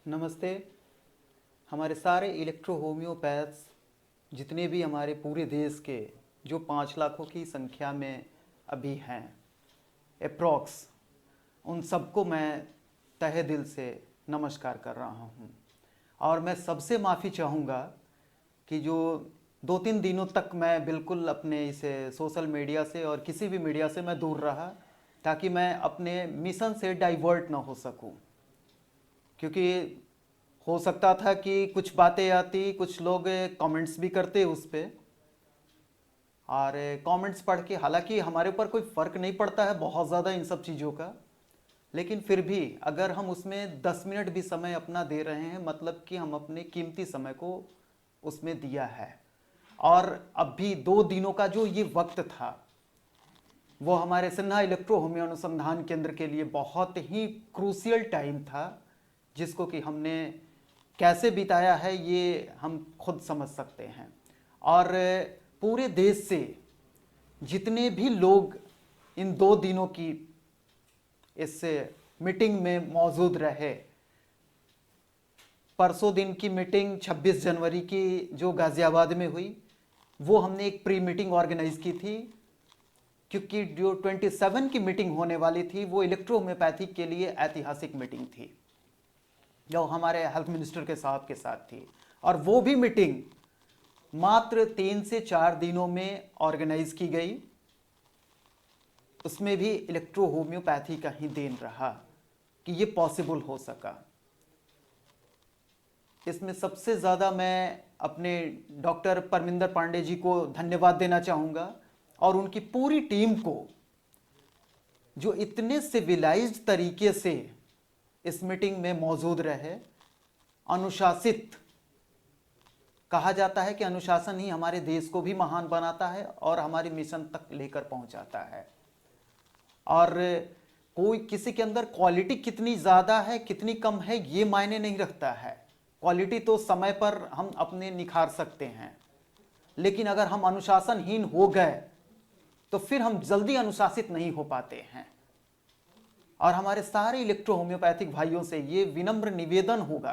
नमस्ते। हमारे सारे इलेक्ट्रो होम्योपैथ्स जितने भी हमारे पूरे देश के जो 5 लाखों की संख्या में अभी हैं अप्रॉक्स, उन सबको मैं तहे दिल से नमस्कार कर रहा हूँ। और मैं सबसे माफ़ी चाहूँगा कि जो 2-3 दिनों तक मैं बिल्कुल अपने इसे सोशल मीडिया से और किसी भी मीडिया से मैं दूर रहा, ताकि मैं अपने मिशन से डाइवर्ट ना हो सकूँ। क्योंकि हो सकता था कि कुछ बातें आती, कुछ लोग कमेंट्स भी करते उस पे, और कमेंट्स पढ़ के हालांकि हमारे ऊपर कोई फ़र्क नहीं पड़ता है बहुत ज़्यादा इन सब चीज़ों का, लेकिन फिर भी अगर हम उसमें 10 मिनट भी समय अपना दे रहे हैं, मतलब कि हम अपने कीमती समय को उसमें दिया है। और अभी 2 दिनों का जो ये वक्त था, वो हमारे सिन्हा इलेक्ट्रो होम्यो अनुसंधान केंद्र के लिए बहुत ही क्रूशियल टाइम था, जिसको कि हमने कैसे बिताया है ये हम खुद समझ सकते हैं। और पूरे देश से जितने भी लोग इन 2 दिनों की इस मीटिंग में मौजूद रहे, परसों दिन की मीटिंग 26 जनवरी की जो गाज़ियाबाद में हुई, वो हमने एक प्री मीटिंग ऑर्गेनाइज की थी, क्योंकि जो 27 की मीटिंग होने वाली थी वो इलेक्ट्रो होम्योपैथिक के लिए ऐतिहासिक मीटिंग थी, जो हमारे हेल्थ मिनिस्टर के साहब के साथ थी। और वो भी मीटिंग मात्र 3 से 4 दिनों में ऑर्गेनाइज की गई। उसमें भी इलेक्ट्रो होम्योपैथी का ही देन रहा कि ये पॉसिबल हो सका। इसमें सबसे ज़्यादा मैं अपने डॉक्टर परमिंदर पांडे जी को धन्यवाद देना चाहूँगा, और उनकी पूरी टीम को, जो इतने सिविलाइज्ड तरीके से इस मीटिंग में मौजूद रहे। अनुशासित, कहा जाता है कि अनुशासन ही हमारे देश को भी महान बनाता है और हमारे मिशन तक लेकर पहुंचाता है। और कोई किसी के अंदर क्वालिटी कितनी ज़्यादा है कितनी कम है ये मायने नहीं रखता है। क्वालिटी तो समय पर हम अपने निखार सकते हैं, लेकिन अगर हम अनुशासनहीन हो गए तो फिर हम जल्दी अनुशासित नहीं हो पाते हैं। और हमारे सारे इलेक्ट्रो होम्योपैथिक भाइयों से ये विनम्र निवेदन होगा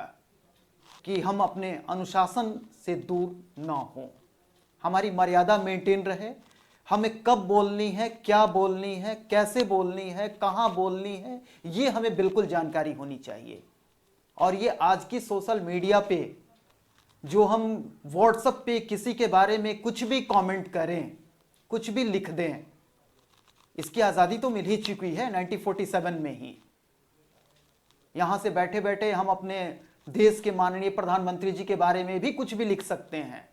कि हम अपने अनुशासन से दूर ना हों, हमारी मर्यादा मेंटेन रहे। हमें कब बोलनी है, क्या बोलनी है, कैसे बोलनी है, कहाँ बोलनी है, ये हमें बिल्कुल जानकारी होनी चाहिए। और ये आज की सोशल मीडिया पे जो हम व्हाट्सएप पे किसी के बारे में कुछ भी कमेंट करें, कुछ भी लिख दें, इसकी आज़ादी तो मिल ही चुकी है 1947 में ही। यहाँ से बैठे बैठे हम अपने देश के माननीय प्रधानमंत्री जी के बारे में भी कुछ भी लिख सकते हैं,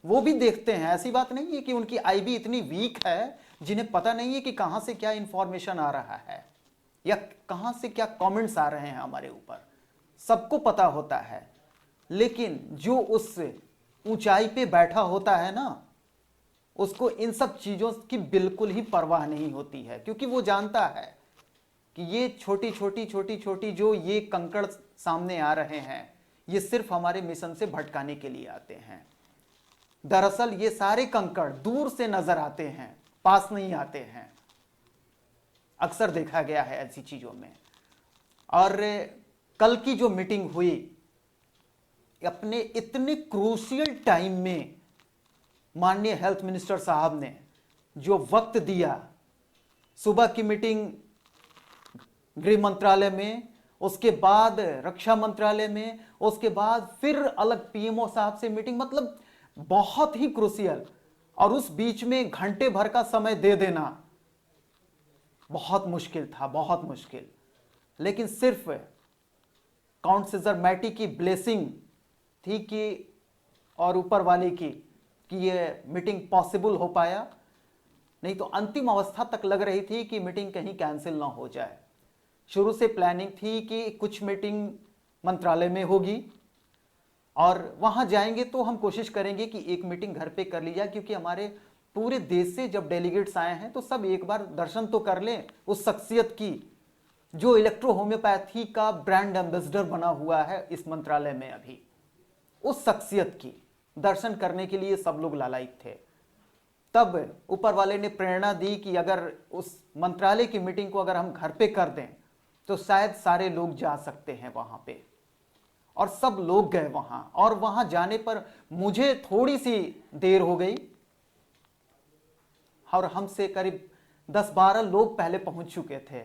वो भी देखते हैं। ऐसी बात नहीं है कि उनकी आईबी इतनी वीक है जिन्हें पता नहीं है कि कहाँ से क्या इंफॉर्मेशन आ रहा है या कहाँ से क्या कमेंट्स आ रहे हैं हमारे ऊपर, सबको पता होता है। लेकिन जो उस ऊंचाई पे बैठा होता है ना, उसको इन सब चीज़ों की बिल्कुल ही परवाह नहीं होती है, क्योंकि वो जानता है कि ये छोटी छोटी छोटी छोटी जो ये कंकड़ सामने आ रहे हैं, ये सिर्फ हमारे मिशन से भटकाने के लिए आते हैं। दरअसल ये सारे कंकड़ दूर से नजर आते हैं, पास नहीं आते हैं, अक्सर देखा गया है ऐसी चीज़ों में। और कल की जो मीटिंग हुई, अपने इतने क्रूशियल टाइम में माननीय हेल्थ मिनिस्टर साहब ने जो वक्त दिया, सुबह की मीटिंग गृह मंत्रालय में, उसके बाद रक्षा मंत्रालय में, उसके बाद फिर अलग पीएमओ साहब से मीटिंग, मतलब बहुत ही क्रूशियल। और उस बीच में घंटे भर का समय दे देना बहुत मुश्किल था, बहुत मुश्किल। लेकिन सिर्फ काउंट सीजर मैटी की ब्लेसिंग थी कि, और ऊपर वाले की, कि ये मीटिंग पॉसिबल हो पाया। नहीं तो अंतिम अवस्था तक लग रही थी कि मीटिंग कहीं कैंसिल ना हो जाए। शुरू से प्लानिंग थी कि कुछ मीटिंग मंत्रालय में होगी और वहां जाएंगे तो हम कोशिश करेंगे कि एक मीटिंग घर पे कर ली जाए, क्योंकि हमारे पूरे देश से जब डेलीगेट्स आए हैं तो सब एक बार दर्शन तो कर लें उस शख्सियत की जो इलेक्ट्रो होम्योपैथी का ब्रांड एम्बेसडर बना हुआ है इस मंत्रालय में। अभी उस शख्सियत की दर्शन करने के लिए सब लोग लालायित थे। तब ऊपर वाले ने प्रेरणा दी कि अगर उस मंत्रालय की मीटिंग को अगर हम घर पे कर दें तो शायद सारे लोग जा सकते हैं वहां पे। और सब लोग गए वहां, और वहां जाने पर मुझे थोड़ी सी देर हो गई और हमसे करीब 10-12 लोग पहले पहुंच चुके थे।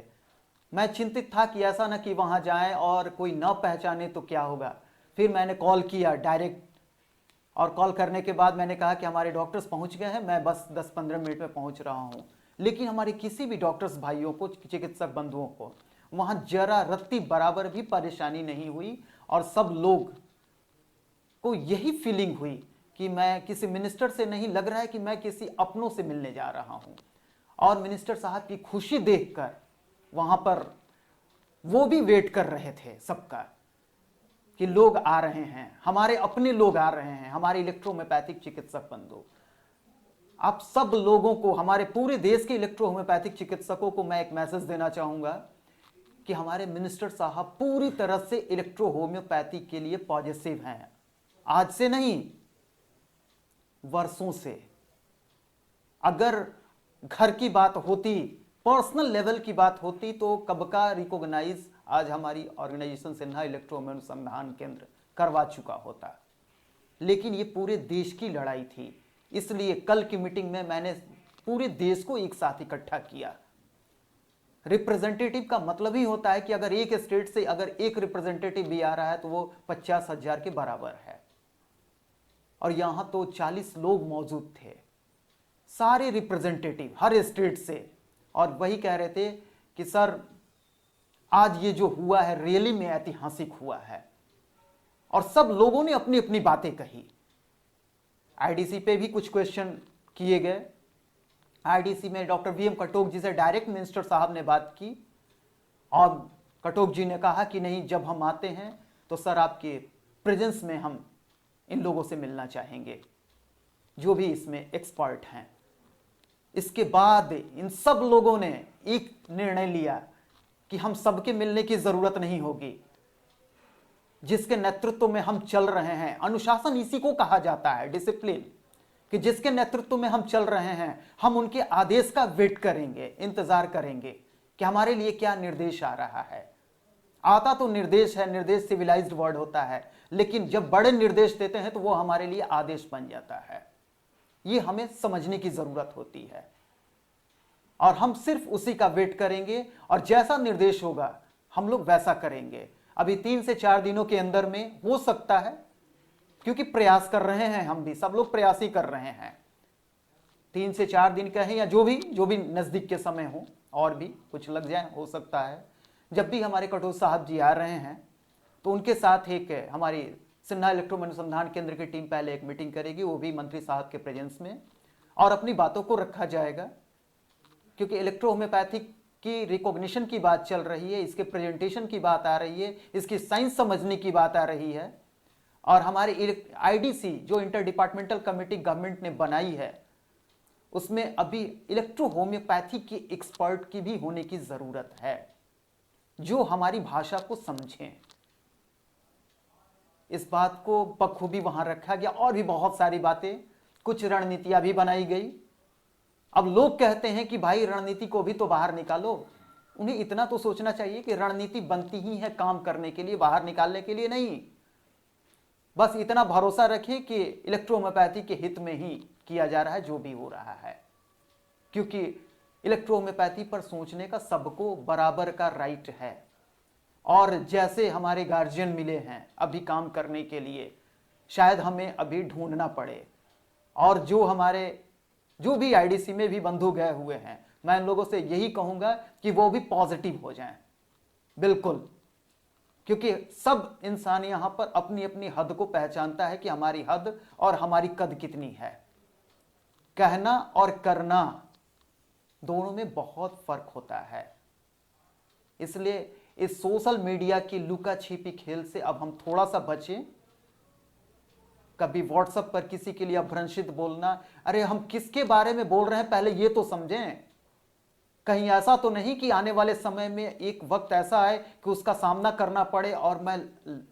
मैं चिंतित था कि ऐसा ना कि वहां जाएं और कोई न पहचाने तो क्या होगा। फिर मैंने कॉल किया डायरेक्ट, और कॉल करने के बाद मैंने कहा कि हमारे डॉक्टर्स पहुंच गए हैं, मैं बस 10-15 मिनट में पहुंच रहा हूं। लेकिन हमारे किसी भी डॉक्टर्स भाइयों को, चिकित्सक बंधुओं को वहां जरा रत्ती बराबर भी परेशानी नहीं हुई, और सब लोग को यही फीलिंग हुई कि मैं किसी मिनिस्टर से नहीं, लग रहा है कि मैं किसी अपनों से मिलने जा रहा हूं। और मिनिस्टर साहब की खुशी देखकर वहां पर वो भी वेट कर रहे थे सबका कि लोग आ रहे हैं, हमारे अपने लोग आ रहे हैं, हमारे इलेक्ट्रोहोम्योपैथिक चिकित्सक बंधु। आप सब लोगों को, हमारे पूरे देश के इलेक्ट्रोहोम्योपैथिक चिकित्सकों को मैं एक मैसेज देना चाहूंगा कि हमारे मिनिस्टर साहब पूरी तरह से इलेक्ट्रोहोम्योपैथी के लिए पॉजिटिव हैं। आज से नहीं, वर्षों से। अगर घर की बात होती, पर्सनल लेवल की बात होती, तो कब का रिकॉग्नाइज आज हमारी ऑर्गेनाइजेशन सिन्हा इलेक्ट्रोहोम्योनुसंधान केंद्र करवा चुका होता। लेकिन ये पूरे देश की लड़ाई थी, इसलिए कल की मीटिंग में मैंने पूरे देश को एक साथ इकट्ठा किया। रिप्रेजेंटेटिव का मतलब ही होता है कि अगर एक स्टेट से अगर एक रिप्रेजेंटेटिव भी आ रहा है तो वो 50,000 के बराबर है। और यहां तो 40 लोग मौजूद थे, सारे रिप्रेजेंटेटिव हर स्टेट से, और वही कह रहे थे कि सर आज ये जो हुआ है रियली में ऐतिहासिक हुआ है। और सब लोगों ने अपनी अपनी बातें कही। आईडीसी पे भी कुछ क्वेश्चन किए गए। आईडीसी में डॉक्टर वीएम कटोच जी से डायरेक्ट मिनिस्टर साहब ने बात की, और कटोच जी ने कहा कि नहीं, जब हम आते हैं तो सर आपके प्रेजेंस में हम इन लोगों से मिलना चाहेंगे जो भी इसमें एक्सपर्ट हैं। इसके बाद इन सब लोगों ने एक निर्णय लिया कि हम सबके मिलने की जरूरत नहीं होगी, जिसके नेतृत्व में हम चल रहे हैं। अनुशासन इसी को कहा जाता है, डिसिप्लिन, कि जिसके नेतृत्व में हम चल रहे हैं हम उनके आदेश का वेट करेंगे, इंतजार करेंगे कि हमारे लिए क्या निर्देश आ रहा है। आता तो निर्देश है, निर्देश सिविलाइज्ड वर्ड होता है, लेकिन जब बड़े निर्देश देते हैं तो वो हमारे लिए आदेश बन जाता है। ये हमें समझने की जरूरत होती है, और हम सिर्फ उसी का वेट करेंगे, और जैसा निर्देश होगा हम लोग वैसा करेंगे। अभी 3 से 4 दिनों के अंदर में हो सकता है, क्योंकि प्रयास कर रहे हैं, हम भी सब लोग प्रयास ही कर रहे हैं। 3 से 4 दिन कहें या जो भी नजदीक के समय हो, और भी कुछ लग जाए, हो सकता है। जब भी हमारे कटोच साहब जी आ रहे हैं तो उनके साथ एक हमारी सिन्हा इलेक्ट्रोहोम्योनुसंधान केंद्र की टीम पहले एक मीटिंग करेगी, वो भी मंत्री साहब के प्रेजेंस में, और अपनी बातों को रखा जाएगा। क्योंकि इलेक्ट्रोहोम्योपैथिक की रिकॉग्निशन की बात चल रही है, इसके प्रेजेंटेशन की बात आ रही है, इसकी साइंस समझने की बात आ रही है। और हमारे आईडीसी जो इंटर डिपार्टमेंटल कमेटी गवर्नमेंट ने बनाई है, उसमें अभी इलेक्ट्रोहोम्योपैथी के एक्सपर्ट की भी होने की जरूरत है, जो हमारी भाषा को समझें। इस बात को बखूबी वहां रखा गया, और भी बहुत सारी बातें, कुछ रणनीतियां भी बनाई गई। अब लोग कहते हैं कि भाई रणनीति को भी तो बाहर निकालो। उन्हें इतना तो सोचना चाहिए कि रणनीति बनती ही है काम करने के लिए, बाहर निकालने के लिए नहीं। बस इतना भरोसा रखें कि इलेक्ट्रोहोम्योपैथी के हित में ही किया जा रहा है जो भी हो रहा है, क्योंकि इलेक्ट्रोहोम्योपैथी पर सोचने का सबको बराबर का राइट है। और जैसे हमारे गार्जियन मिले हैं अभी काम करने के लिए, शायद हमें अभी ढूंढना पड़े। और जो भी आईडीसी में भी बंधु गए हुए हैं, मैं इन लोगों से यही कहूंगा कि वो भी पॉजिटिव हो जाएं, बिल्कुल। क्योंकि सब इंसान यहां पर अपनी अपनी हद को पहचानता है कि हमारी हद और हमारी कद कितनी है। कहना और करना दोनों में बहुत फर्क होता है। इसलिए इस सोशल मीडिया की लुका छिपी खेल से अब हम थोड़ा सा बचें। कभी व्हाट्सएप पर किसी के लिए अभ्रंशित बोलना, अरे हम किसके बारे में बोल रहे हैं पहले ये तो समझें। कहीं ऐसा तो नहीं कि आने वाले समय में एक वक्त ऐसा आए कि उसका सामना करना पड़े और मैं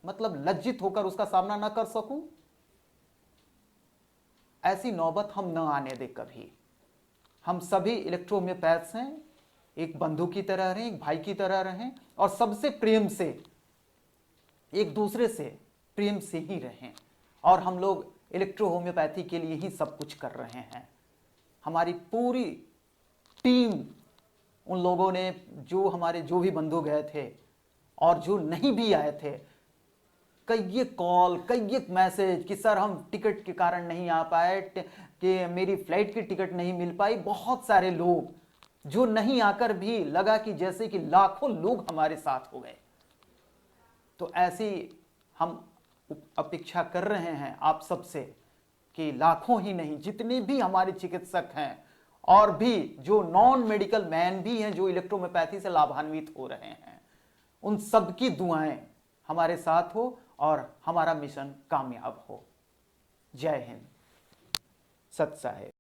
मतलब लज्जित होकर उसका सामना ना कर सकूं। ऐसी नौबत हम न आने दें कभी। हम सभी इलेक्ट्रोहोम्योपैथ्स हैं, एक बंधु की तरह रहें, एक भाई की तरह रहें, और सबसे प्रेम से एक दूसरे से प्रेम से ही रहें। और हम लोग इलेक्ट्रो होम्योपैथी के लिए ही सब कुछ कर रहे हैं। हमारी पूरी टीम, उन लोगों ने जो हमारे जो भी बंधु गए थे और जो नहीं भी आए थे, कई कॉल, कई मैसेज कि सर हम टिकट के कारण नहीं आ पाए, कि मेरी फ्लाइट की टिकट नहीं मिल पाई। बहुत सारे लोग जो नहीं आकर भी लगा कि जैसे कि लाखों लोग हमारे साथ हो गए। तो ऐसी हम अपेक्षा कर रहे हैं आप सबसे कि लाखों ही नहीं, जितने भी हमारे चिकित्सक हैं और भी जो नॉन मेडिकल मैन भी हैं जो इलेक्ट्रोहोम्योपैथी से लाभान्वित हो रहे हैं, उन सबकी दुआएं हमारे साथ हो और हमारा मिशन कामयाब हो। जय हिंद। सत साहेब।